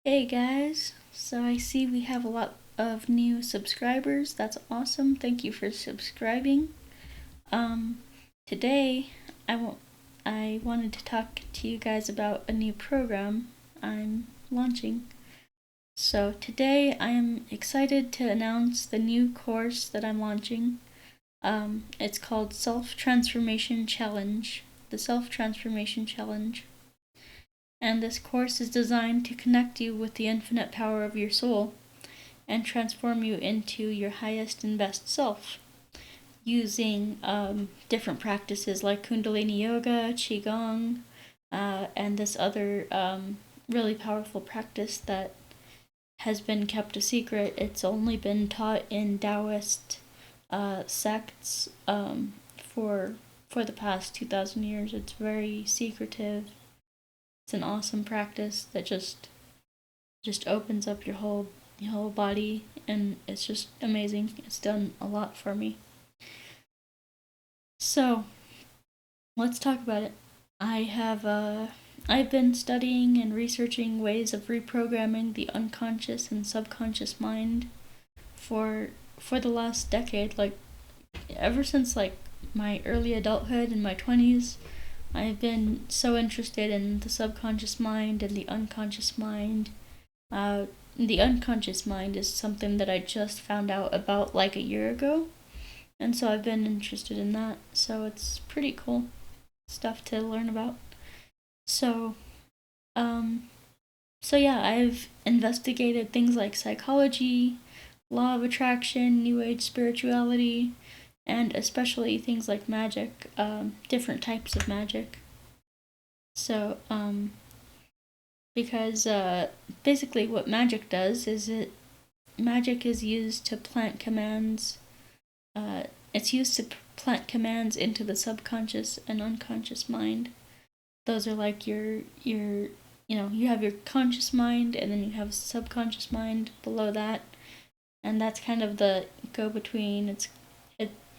Hey guys, so I see we have a lot of new subscribers. That's awesome. Thank you for subscribing. Um, Today I wanted to talk to you guys about a new program I'm launching. So today I am excited to announce the new course that I'm launching. It's called Self-Transformation Challenge. The Self-Transformation Challenge. And this course is designed to connect you with the infinite power of your soul and transform you into your highest and best self using different practices like Kundalini Yoga, Qigong, and this other really powerful practice that has been kept a secret. It's only been taught in Taoist sects for the past 2,000 years. It's very secretive. It's an awesome practice that just opens up your whole body, and it's just amazing. It's done a lot for me. So let's talk about it. I've been studying and researching ways of reprogramming the unconscious and subconscious mind for the last decade, like ever since like my early adulthood in my 20s. I've been so interested in the subconscious mind and the unconscious mind. The unconscious mind is something that I just found out about like a year ago, and so I've been interested in that. So it's pretty cool stuff to learn about. So, um, yeah, I've investigated things like psychology, law of attraction, New Age spirituality, and especially things like magic, different types of magic. So, because basically what magic does is magic is used to plant commands. It's used to plant commands into the subconscious and unconscious mind. Those are like you have your conscious mind, and then you have subconscious mind below that, and that's kind of the go between. It's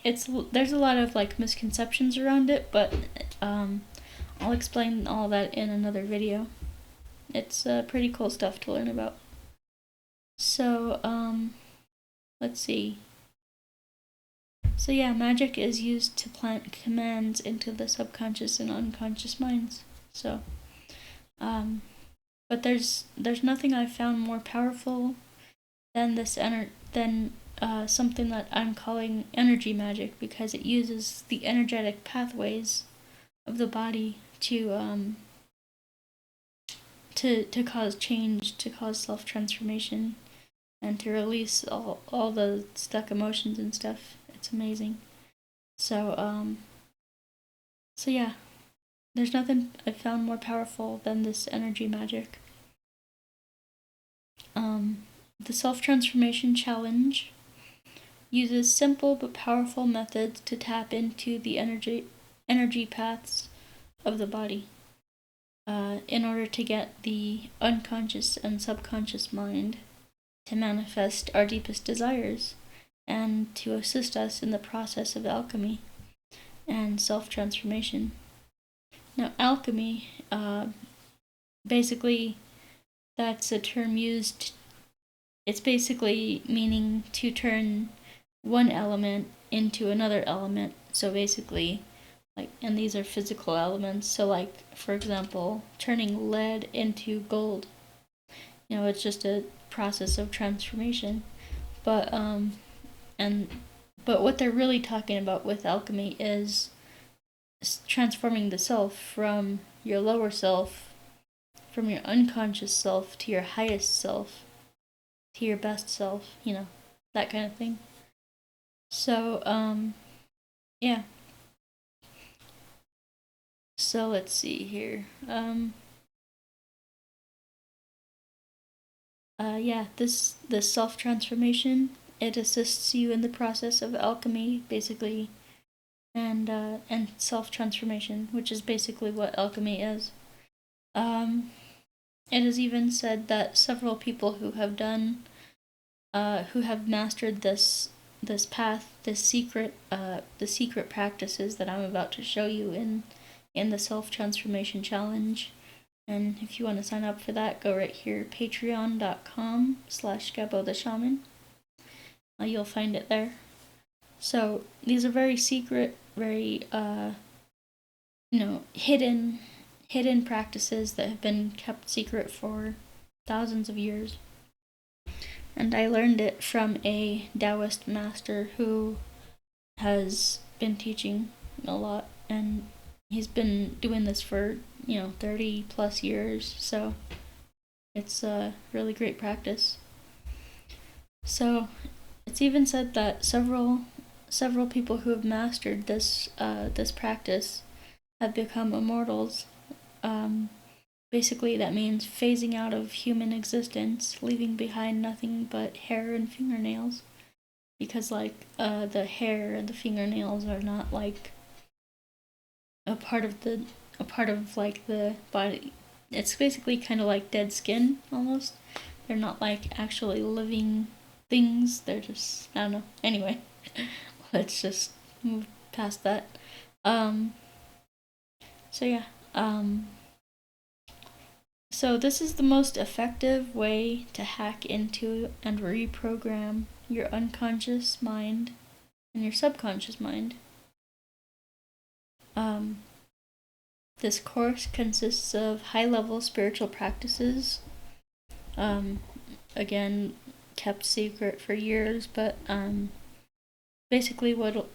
there's a lot of like misconceptions around it, but I'll explain all that in another video. It's pretty cool stuff to learn about. So let's see. So yeah, magic is used to plant commands into the subconscious and unconscious minds. So, but there's nothing I've found more powerful than something that I'm calling energy magic, because it uses the energetic pathways of the body to cause change, to cause self transformation, and to release all the stuck emotions and stuff. It's amazing. So yeah, there's nothing I've found more powerful than this energy magic. The Self Transformation Challenge uses simple but powerful methods to tap into the energy paths of the body in order to get the unconscious and subconscious mind to manifest our deepest desires and to assist us in the process of alchemy and self-transformation. Now, alchemy, basically, that's a term used. It's basically meaning to turn one element into another element. So basically, and these are physical elements. So like, for example, turning lead into gold. It's just a process of transformation. But but what they're really talking about with alchemy is transforming the self from your lower self, from your unconscious self, to your highest self, to your best self, that kind of thing. So, yeah. So let's see here. Yeah, this self transformation, it assists you in the process of alchemy, basically, and self transformation, which is basically what alchemy is. It is even said that several people who have mastered this path, the secret practices that I'm about to show you in the self transformation challenge, And if you want to sign up for that, go right here, patreon.com/GabboTheShaman. You'll find it there. So these are very secret, very hidden practices that have been kept secret for thousands of years. And I learned it from a Taoist master who has been teaching a lot, and he's been doing this for 30 plus years, so it's a really great practice. So it's even said that several people who have mastered this practice have become immortals. Basically, that means phasing out of human existence, leaving behind nothing but hair and fingernails, because the hair and the fingernails are not like a part of the body. It's basically kind of like dead skin almost. They're not like actually living things. They're just, I don't know. Anyway, let's just move past that. So this is the most effective way to hack into and reprogram your unconscious mind and your subconscious mind. This course consists of high-level spiritual practices. Again, kept secret for years, but basically what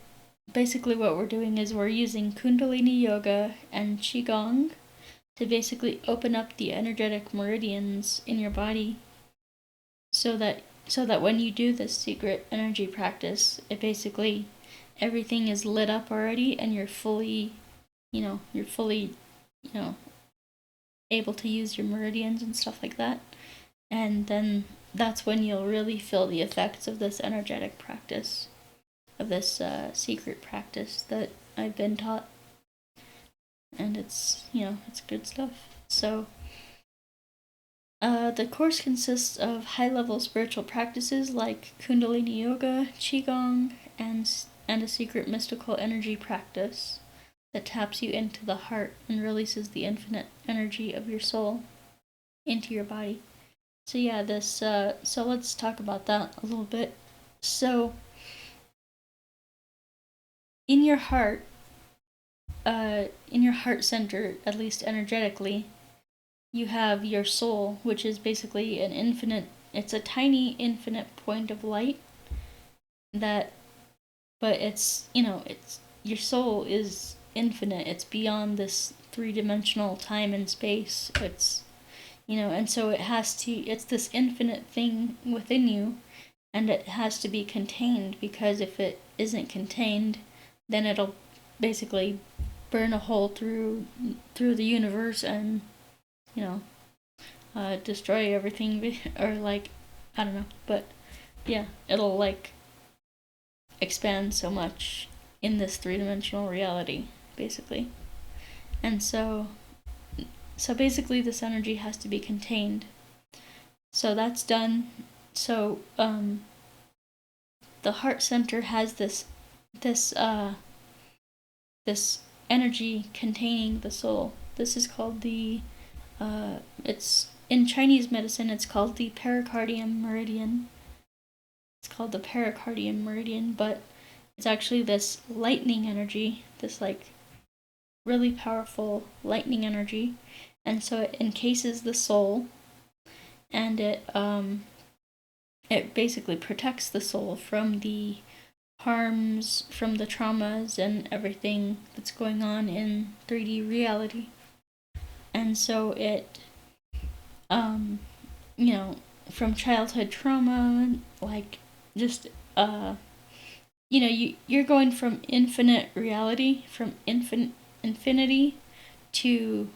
we're doing is we're using Kundalini Yoga and Qigong to basically open up the energetic meridians in your body, so that when you do this secret energy practice, it basically everything is lit up already, and you're fully able to use your meridians and stuff like that. And then that's when you'll really feel the effects of this energetic practice, of this secret practice that I've been taught. And it's good stuff. So the course consists of high-level spiritual practices like Kundalini Yoga, Qigong, and a secret mystical energy practice that taps you into the heart and releases the infinite energy of your soul into your body. So yeah, so let's talk about that a little bit. So in your heart center, at least energetically, you have your soul, which is basically it's a tiny infinite point of light but it's your soul is infinite. It's beyond this three-dimensional time and space. It's and so it's this infinite thing within you, and it has to be contained, because if it isn't contained, then it'll basically burn a hole through the universe and destroy everything, or I don't know, but yeah, it'll expand so much in this three-dimensional reality, basically. And so basically this energy has to be contained. So that's done. So the heart center has this energy containing the soul. This is called it's in Chinese medicine, it's called the pericardium meridian. It's called the pericardium meridian, but it's actually this lightning energy, this really powerful lightning energy, and so it encases the soul, and it basically protects the soul from the harms, from the traumas and everything that's going on in 3D reality. And so it from childhood trauma, you're going from infinite reality, from infinity to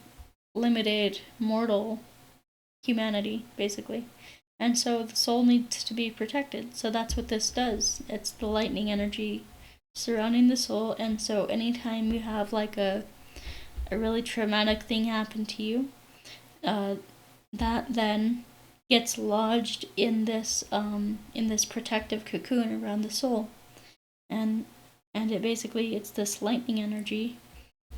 limited mortal humanity, basically. And so the soul needs to be protected. So that's what this does. It's the lightning energy surrounding the soul. And so anytime you have a really traumatic thing happen to you, that then gets lodged in this protective cocoon around the soul, and it basically, it's this lightning energy,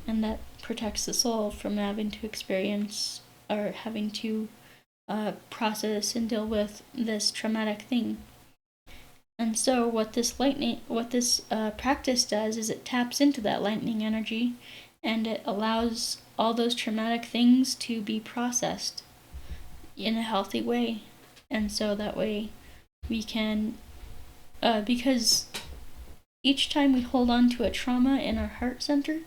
and that protects the soul from having to experience are having to process and deal with this traumatic thing. And so what this practice does is it taps into that lightning energy, and it allows all those traumatic things to be processed in a healthy way. And so that way we can, because each time we hold on to a trauma in our heart center,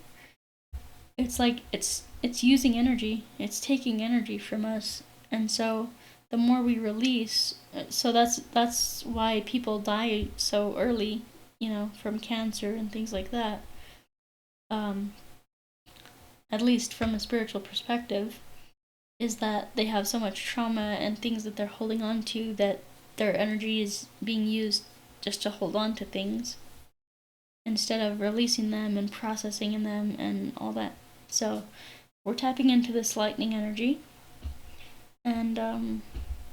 it's like it's using energy, it's taking energy from us. And so the more we release, so that's why people die so early, from cancer and things like that. At least from a spiritual perspective, is that they have so much trauma and things that they're holding on to that their energy is being used just to hold on to things instead of releasing them and processing in them and all that. So we're tapping into this lightning energy, and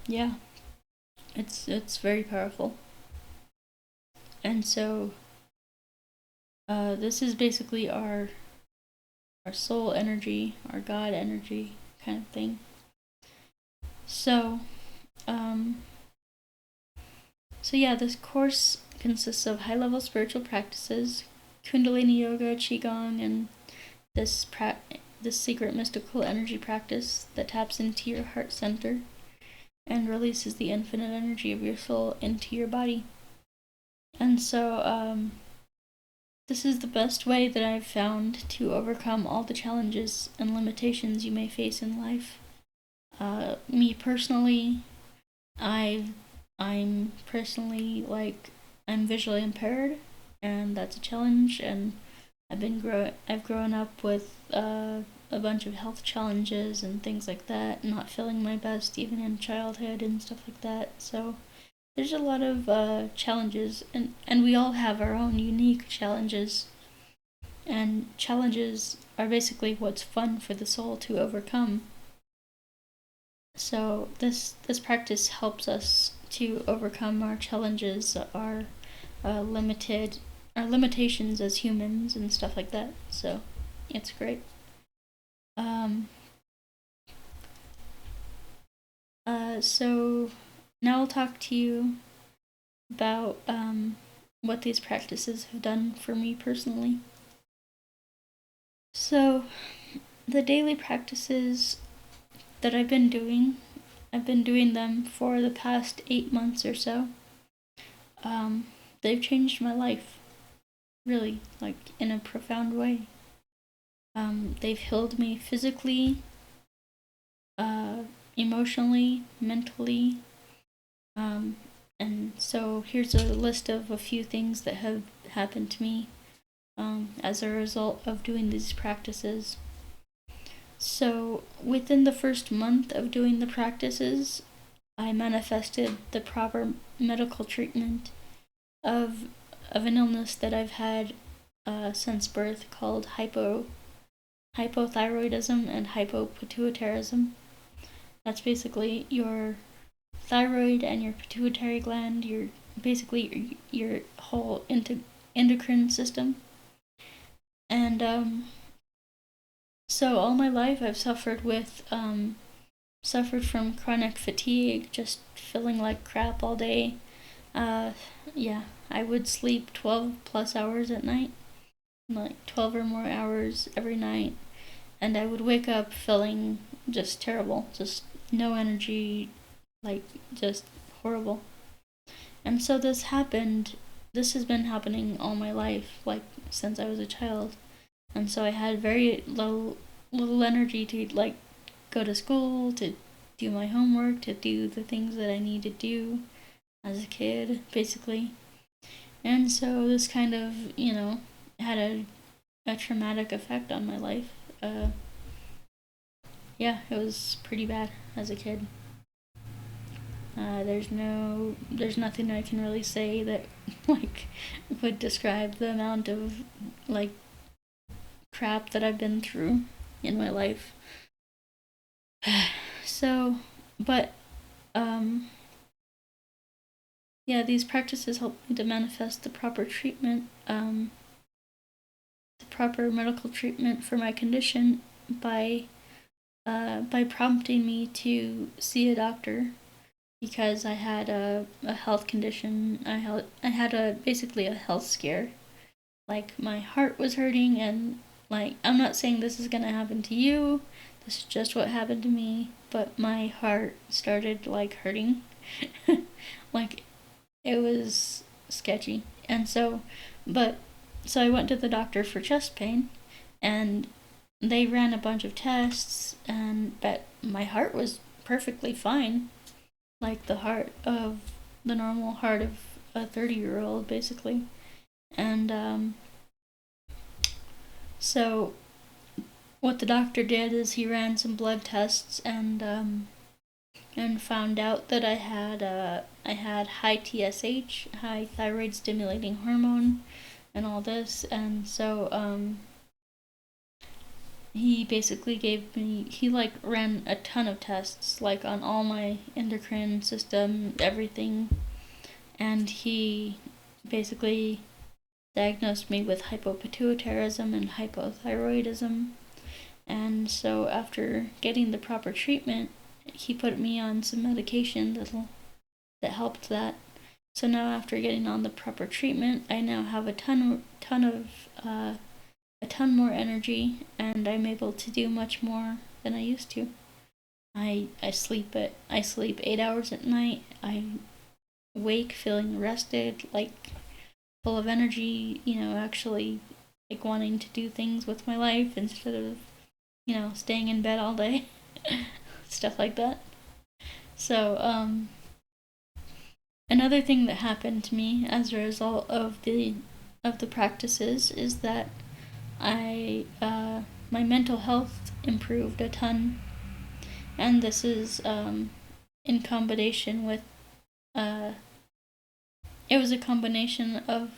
yeah, it's very powerful. And so this is basically our soul energy, our God energy kind of thing. So yeah, this course consists of high-level spiritual practices, Kundalini yoga, qigong, and this secret mystical energy practice that taps into your heart center and releases the infinite energy of your soul into your body. And so this is the best way that I've found to overcome all the challenges and limitations you may face in life. Me personally, I'm personally, I'm visually impaired, and that's a challenge, and I've grown up with a bunch of health challenges and things like that, not feeling my best even in childhood and stuff like that. So there's a lot of challenges, and we all have our own unique challenges. And challenges are basically what's fun for the soul to overcome. So this practice helps us to overcome our challenges, our limitations as humans and stuff like that. So it's great. So now I'll talk to you about what these practices have done for me personally. So the daily practices that I've been doing them for the past 8 months or so. They've changed my life, really, in a profound way. They've healed me physically, emotionally, mentally, and so here's a list of a few things that have happened to me as a result of doing these practices. So within the first month of doing the practices, I manifested the proper medical treatment of an illness that I've had since birth called hypothyroidism and hypopituitarism. That's basically your thyroid and your pituitary gland, your whole endocrine system. And so all my life I've suffered from chronic fatigue, just feeling like crap all day. Yeah, I would sleep 12 plus hours at night, 12 or more hours every night, and I would wake up feeling just terrible, just no energy, just horrible. And so this has been happening all my life, since I was a child. And so I had very little energy to go to school, to do my homework, to do the things that I need to do as a kid, basically. And so this kind of, had a traumatic effect on my life. Yeah, it was pretty bad as a kid. There's nothing I can really say that would describe the amount of crap that I've been through in my life. So, but yeah, these practices help me to manifest the proper treatment, the proper medical treatment for my condition by by prompting me to see a doctor because I had a health condition. I had basically a health scare. Like my heart was hurting, and like I'm not saying this is gonna happen to you. This is just what happened to me. But my heart started like hurting, like it was sketchy. And so I went to the doctor for chest pain, and they ran a bunch of tests, and but my heart was perfectly fine, like the normal heart of a 30-year-old, basically. And so what the doctor did is he ran some blood tests and found out that I had high TSH, high thyroid stimulating hormone, and all this. And so he basically he like ran a ton of tests, like on all my endocrine system, everything, and he basically diagnosed me with hypopituitarism and hypothyroidism. And so after getting the proper treatment, he put me on some medication that helped that. So now after getting on the proper treatment, I now have a ton more energy, and I'm able to do much more than I used to. I sleep 8 hours at night. I wake feeling rested, like full of energy, actually like wanting to do things with my life instead of, staying in bed all day. Stuff like that. So, another thing that happened to me as a result of the practices is that my mental health improved a ton, and this is in combination with uh, it was a combination of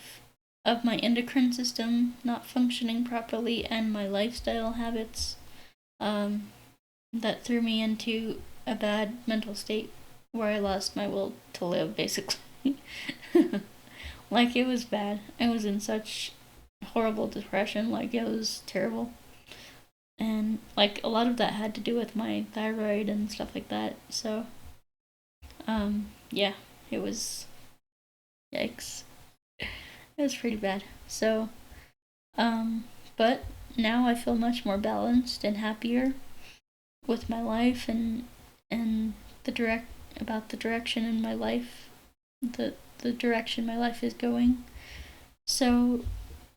my endocrine system not functioning properly and my lifestyle habits um, that threw me into a bad mental state where I lost my will to live, basically. Like, it was bad. I was in such horrible depression. Like, it was terrible. And, like, a lot of that had to do with my thyroid and stuff like that. So, yeah, it was. Yikes. It was pretty bad. So, but now I feel much more balanced and happier with my life and the direction in my life, the direction my life is going. So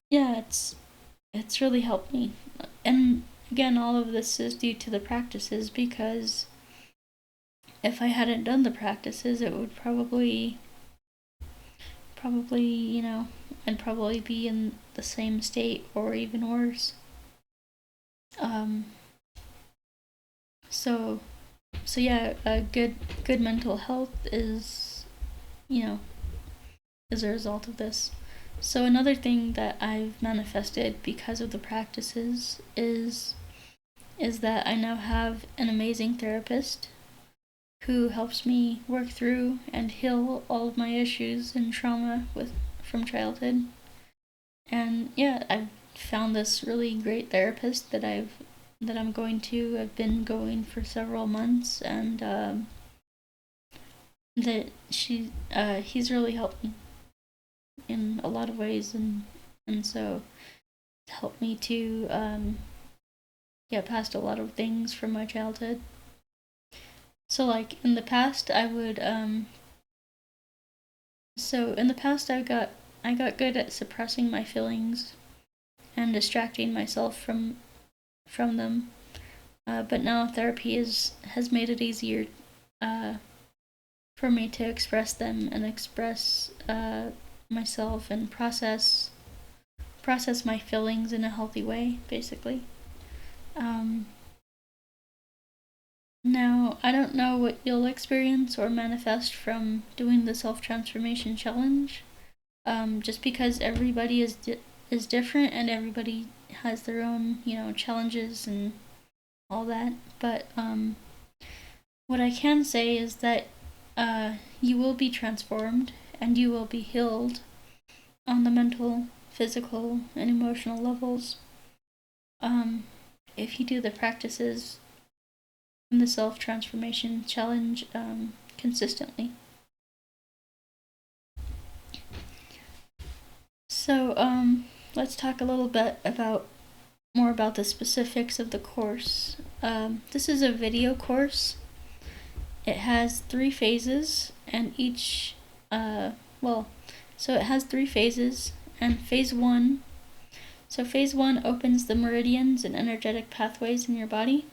yeah, it's really helped me. And again, all of this is due to the practices, because if I hadn't done the practices, it would probably, I'd probably be in the same state or even worse. Um, so yeah, a good mental health is a result of this. So another thing that I've manifested because of the practices is that I now have an amazing therapist who helps me work through and heal all of my issues and trauma from childhood. And yeah, I've found this really great therapist that I'm going to. I've been going for several months, and that he's really helped me in a lot of ways, and so it helped me to get past a lot of things from my childhood. So like in the past, I got good at suppressing my feelings and distracting myself from them. But now therapy has made it easier for me to express them and express myself and process my feelings in a healthy way, basically. Um, Now, I don't know what you'll experience or manifest from doing the self transformation challenge. Just because everybody is different, and everybody has their own challenges and all that. But what I can say is that you will be transformed and you will be healed on the mental, physical, and emotional levels. If you do the practices in the self-transformation challenge consistently. So let's talk a little bit more about the specifics of the course. This is a video course. It has 3 phases, and each so it has 3 phases, and phase 1. So phase 1 opens the meridians and energetic pathways in your body.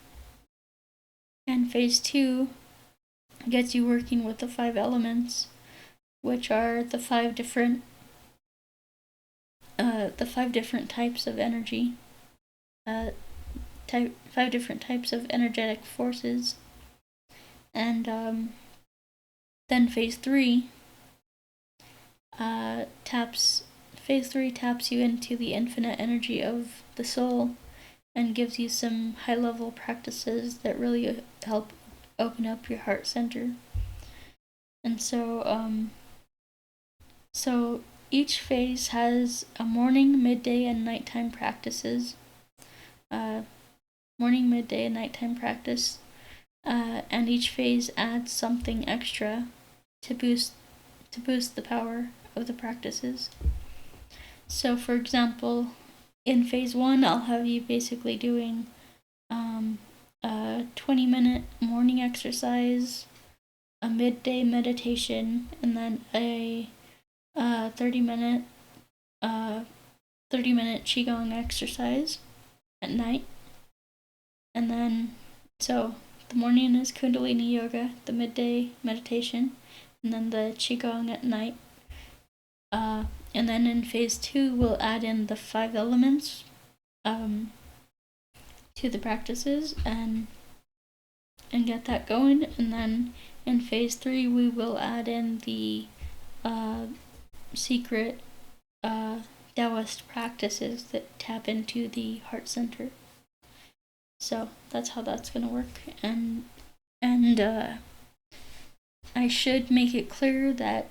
And phase 2 gets you working with the 5 elements, which are the 5 different types of energy, 5 different types of energetic forces. And then phase 3 taps you into the infinite energy of the soul and gives you some high-level practices that really help open up your heart center. And so each phase has a morning, midday, and nighttime practices. Morning, midday, and nighttime practice. And each phase adds something extra to boost the power of the practices. So, for example, in phase 1, I'll have you basically doing a 20-minute morning exercise, a midday meditation, and then a 30-minute qigong exercise at night. And then, so the morning is Kundalini yoga, the midday meditation, and then the qigong at night. And then in phase 2, we'll add in the 5 elements to the practices and get that going. And then in phase 3, we will add in the secret Taoist practices that tap into the heart center. So that's how that's going to work. And I should make it clear that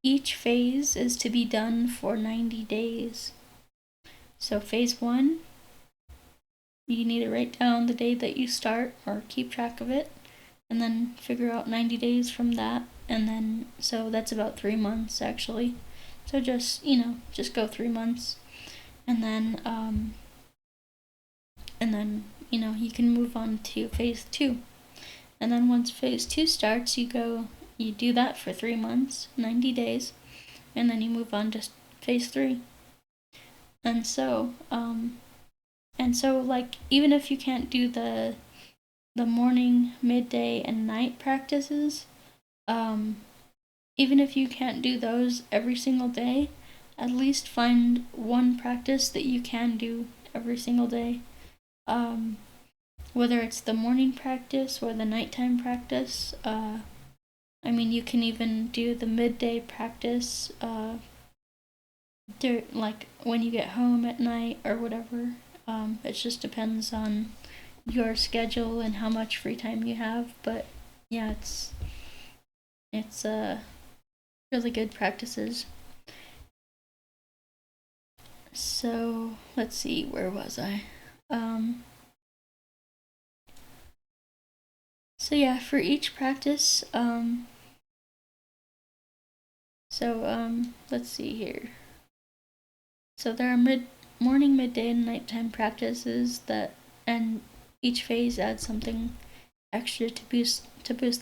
each phase is to be done for 90 days. So phase 1, you need to write down the day that you start or keep track of it, and then figure out 90 days from that. And then, so that's about 3 months actually. So just go 3 months. And then you can move on to phase 2. And then once phase 2 starts, you do that for 3 months, 90 days, and then you move on to phase 3. And so like, even if you can't do the morning, midday, and night practices, even if you can't do those every single day, at least find one practice that you can do every single day. Whether it's the morning practice or the nighttime practice. You can even do the midday practice like when you get home at night or whatever. It just depends on your schedule and how much free time you have. But yeah, it's really good practices. So let's see, where was I? So yeah, for each practice, let's see here. So there are morning, midday, and nighttime practices and each phase adds something extra to boost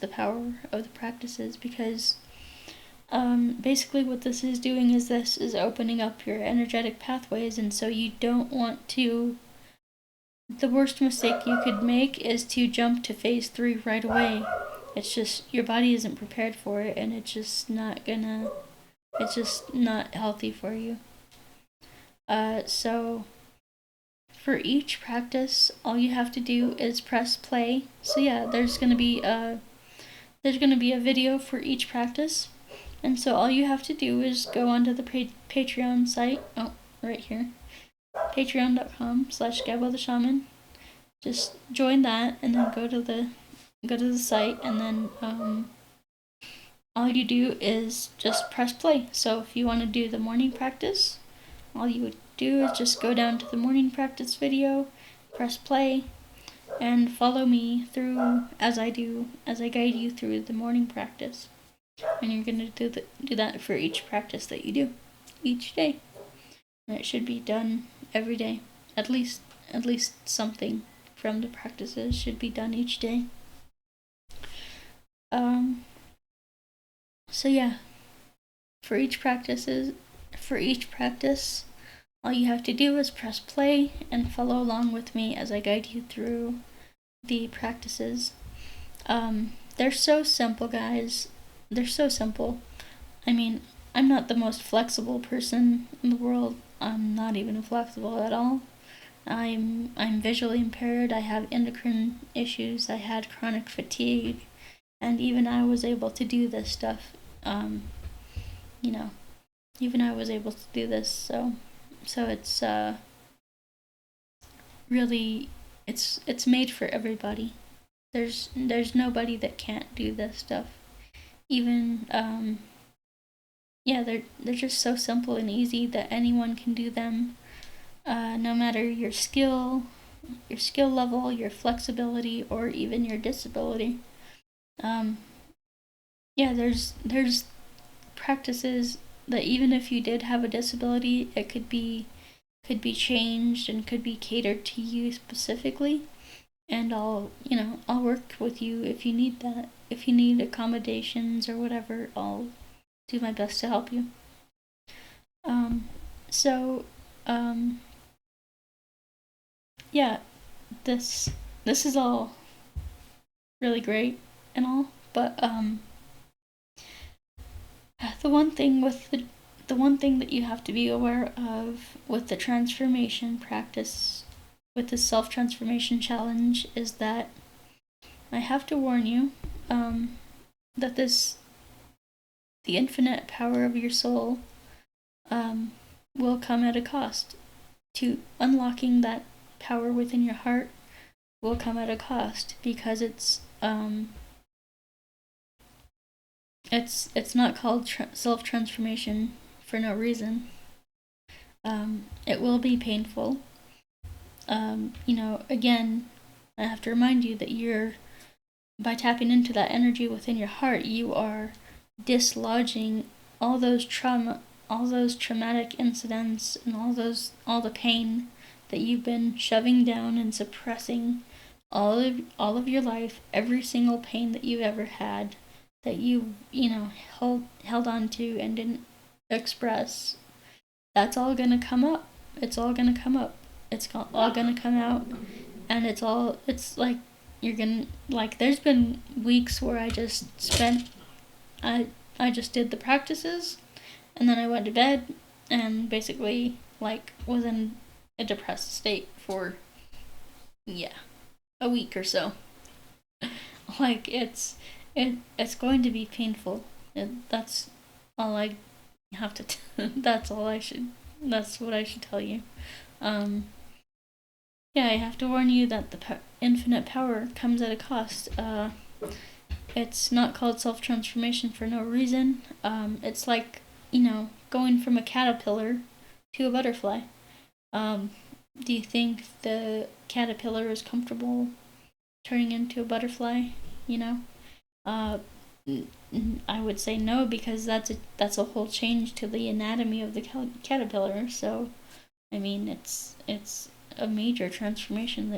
the power of the practices, because basically what this is doing is opening up your energetic pathways. And so you don't want to, the worst mistake you could make is to jump to phase 3 right away. It's just, your body isn't prepared for it, and it's just not healthy for you. So for each practice, all you have to do is press play. So yeah, there's gonna be a video for each practice, and so all you have to do is go onto the Patreon site. Oh, right here, patreon.com/GabboTheShaman. Just join that, and then go to the site, and then all you do is just press play. So if you want to do the morning practice, all you would do is just go down to the morning practice video, press play, and follow me through as I guide you through the morning practice. And you're going to do that for each practice that you do each day. And it should be done every day. At least something from the practices should be done each day. So yeah, for each practice, all you have to do is press play and follow along with me as I guide you through the practices. They're so simple, guys. They're so simple. I mean, I'm not the most flexible person in the world. I'm not even flexible at all. I'm visually impaired. I have endocrine issues. I had chronic fatigue, and even I was able to do this stuff. Even I was able to do this. So it's really it's made for everybody. There's nobody that can't do this stuff. Even they're just so simple and easy that anyone can do them. No matter your skill level, your flexibility, or even your disability. There's practices that even if you did have a disability, it could be changed and could be catered to you specifically. And I'll work with you if you need that. If you need accommodations or whatever, I'll do my best to help you. This is all really great and all, but the one thing that you have to be aware of with the transformation practice, with the self-transformation challenge, is that I have to warn you that the infinite power of your soul will come at a cost. To unlocking that power within your heart will come at a cost, because it's not called self-transformation for no reason. It will be painful. Again, I have to remind you that by tapping into that energy within your heart, you are dislodging all those traumatic incidents, and all the pain that you've been shoving down and suppressing all of your life. Every single pain that you've ever had, that you held on to and didn't express, that's all gonna come up. It's all gonna come up. It's all gonna come out, and it's like you're gonna, like, there's been weeks where I just did the practices, and then I went to bed and basically was in a depressed state for a week or so. It's going to be painful. That's all I have to. That's what I should tell you. I have to warn you that the infinite power comes at a cost. It's not called self-transformation for no reason. It's like, going from a caterpillar to a butterfly. Do you think the caterpillar is comfortable turning into a butterfly? I would say no, because that's a whole change to the anatomy of the caterpillar. So, I mean, it's a major transformation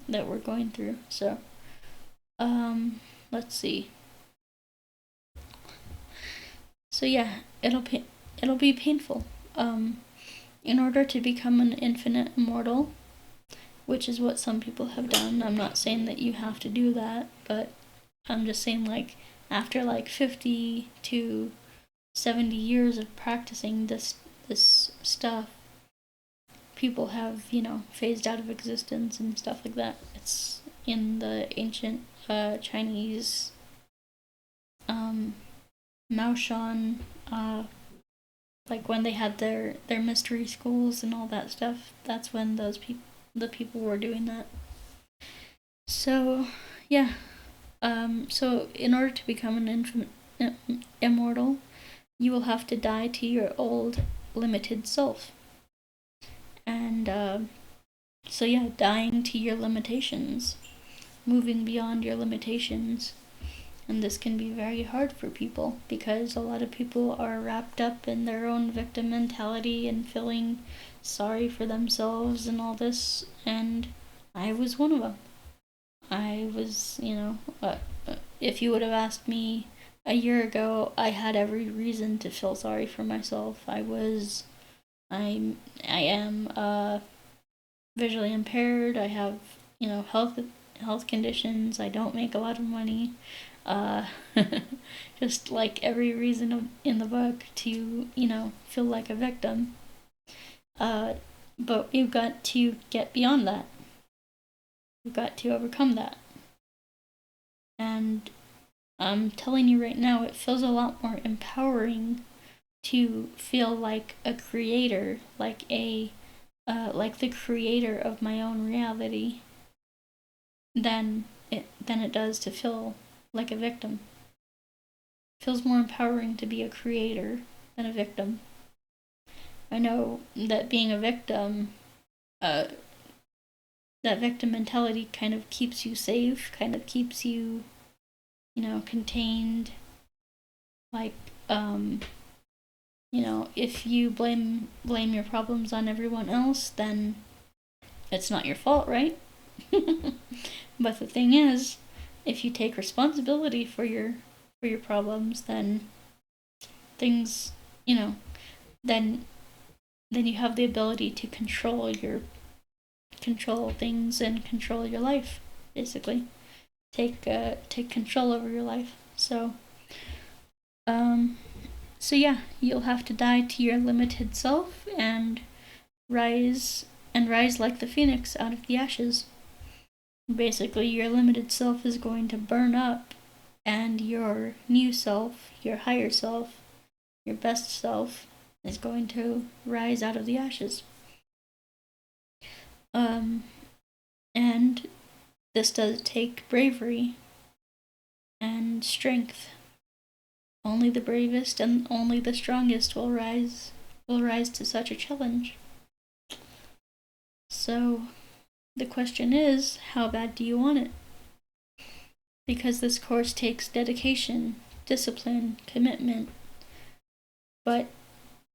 that we're going through. So, let's see. So yeah, it'll be painful. In order to become an infinite immortal, which is what some people have done. I'm not saying that you have to do that, but I'm just saying, after 50 to 70 years of practicing this stuff, people have, phased out of existence and stuff like that. It's in the ancient Chinese Mao Shan, when they had their mystery schools and all that stuff. That's when the people were doing that. So yeah, so in order to become an infinite immortal, you will have to die to your old limited self. And So yeah, dying to your limitations, moving beyond your limitations. And this can be very hard for people because a lot of people are wrapped up in their own victim mentality and feeling sorry for themselves and all this. And I was one of them. I was, if you would have asked me a year ago, I had every reason to feel sorry for myself. I am visually impaired. I have, health conditions. I don't make a lot of money. Uh, just like every reason in the book to, feel like a victim. But you've got to get beyond that. You've got to overcome that. And I'm telling you right now, it feels a lot more empowering to feel like a creator, like the creator of my own reality, than it does to feel like a victim. It feels more empowering to be a creator than a victim. I know that being a victim, that victim mentality kind of keeps you safe, kind of keeps you, contained. Like, if you blame your problems on everyone else, then it's not your fault, right? But the thing is, if you take responsibility for your problems, then things, then you have the ability to control things and control your life, basically. Take control over your life. So yeah, you'll have to die to your limited self and rise like the phoenix out of the ashes. Basically, your limited self is going to burn up, and your new self, your higher self, your best self, is going to rise out of the ashes. And this does take bravery and strength. Only the bravest and only the strongest will rise to such a challenge. So the question is, how bad do you want it? Because this course takes dedication, discipline, commitment. But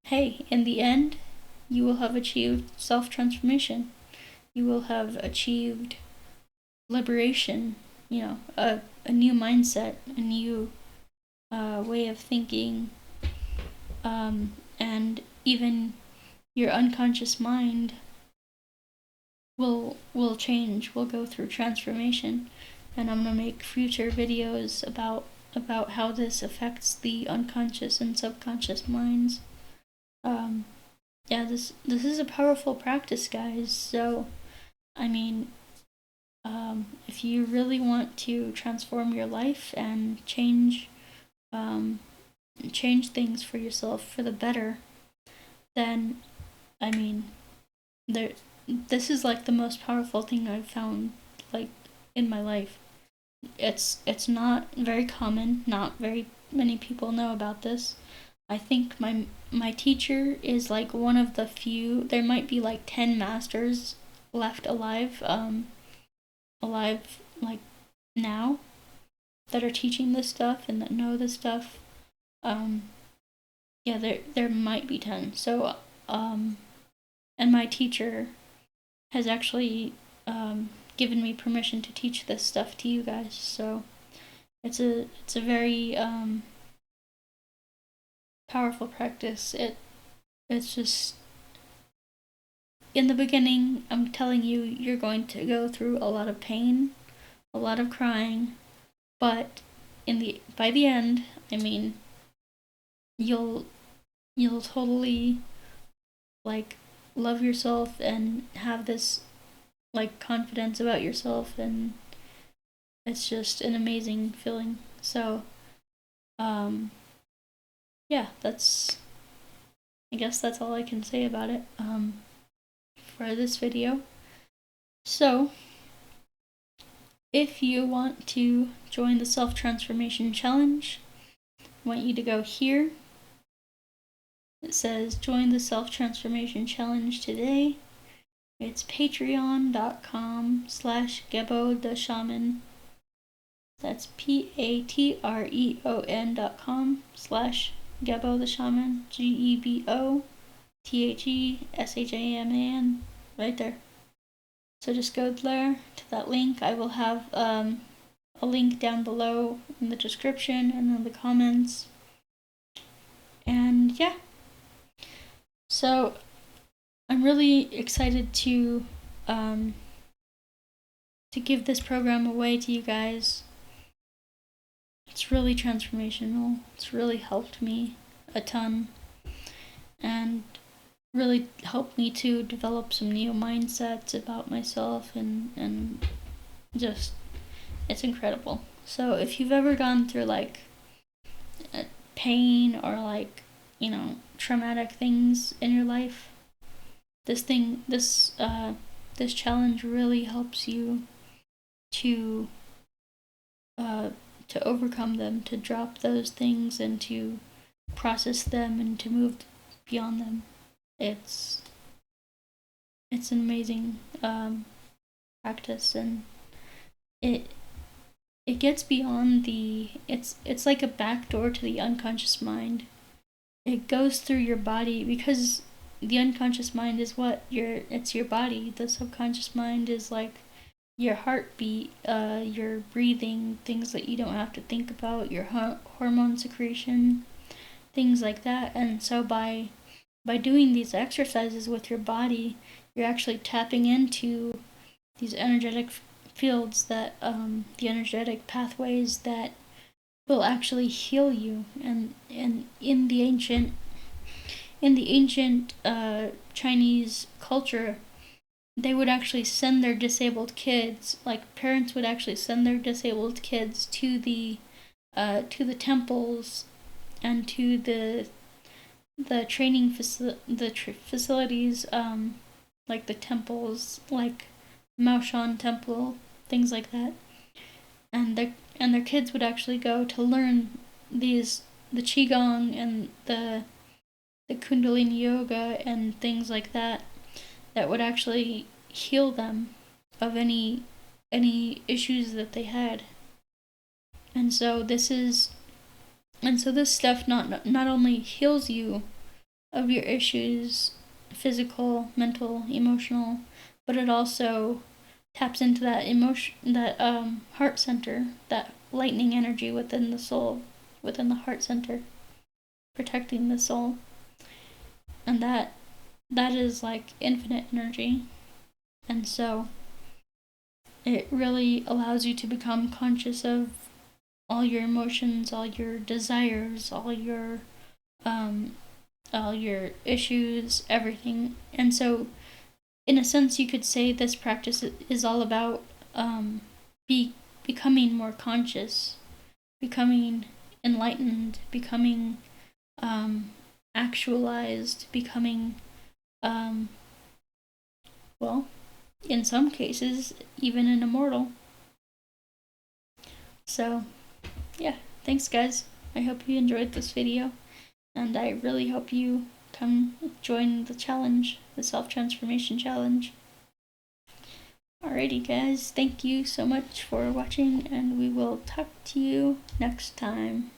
hey, in the end, you will have achieved self-transformation. You will have achieved liberation, a new mindset, a new way of thinking, and even your unconscious mind will change, will go through transformation. And I'm going to make future videos about how this affects the unconscious and subconscious minds. This is a powerful practice, guys. So, I mean, if you really want to transform your life and change things for yourself for the better, then, I mean, this is like the most powerful thing I've found, like, in my life. It's not very common. Not very many people know about this. I think my teacher is like one of the few. There might be like 10 masters left alive like now, that are teaching this stuff and that know this stuff. There might be 10. So and my teacher has actually given me permission to teach this stuff to you guys. So it's a very powerful practice. It's just, in the beginning, I'm telling you, you're going to go through a lot of pain, a lot of crying, but by the end, I mean, you'll totally like love yourself and have this like confidence about yourself, and it's just an amazing feeling. So I guess that's all I can say about it for this video. So if you want to join the self-transformation challenge, I want you to go here. It says join the self-transformation challenge today. It's patreon.com/Gebo the Shaman. That's patreon.com/Gebo the Shaman. GEBOTHESHAMAN. Right there. So just go there to that link. I will have a link down below in the description and in the comments. And yeah. So I'm really excited to give this program away to you guys. It's really transformational. It's really helped me a ton and really helped me to develop some new mindsets about myself and just, it's incredible. So if you've ever gone through like pain or like, you know, traumatic things in your life, this challenge really helps you to overcome them, to drop those things and to process them and to move beyond them. It's an amazing practice, and it gets beyond it's like a back door to the unconscious mind. It goes through your body, because the unconscious mind is it's your body. The subconscious mind is like your heartbeat, your breathing, things that you don't have to think about, your hormone secretion, things like that. And so by doing these exercises with your body, you're actually tapping into these energetic fields, that the energetic pathways that will actually heal you. And in the ancient Chinese culture, they would actually send their disabled kids, like parents would actually send their disabled kids to the temples and to the training facilities, like the temples, like Maoshan Temple, things like that. And their kids would actually go to learn the qigong and the kundalini yoga and things like that would actually heal them of any issues that they had. And so this stuff not only heals you of your issues, physical, mental, emotional, but it also taps into that heart center, that lightning energy within the soul, within the heart center, protecting the soul. And that is like infinite energy. And so it really allows you to become conscious of all your emotions, all your desires, all your issues, everything. And so in a sense, you could say this practice is all about becoming more conscious, becoming enlightened, becoming actualized, becoming well, in some cases, even an immortal. So yeah, thanks guys. I hope you enjoyed this video, and I really hope you come join the challenge, the self-transformation challenge. Alrighty guys, thank you so much for watching, and we will talk to you next time.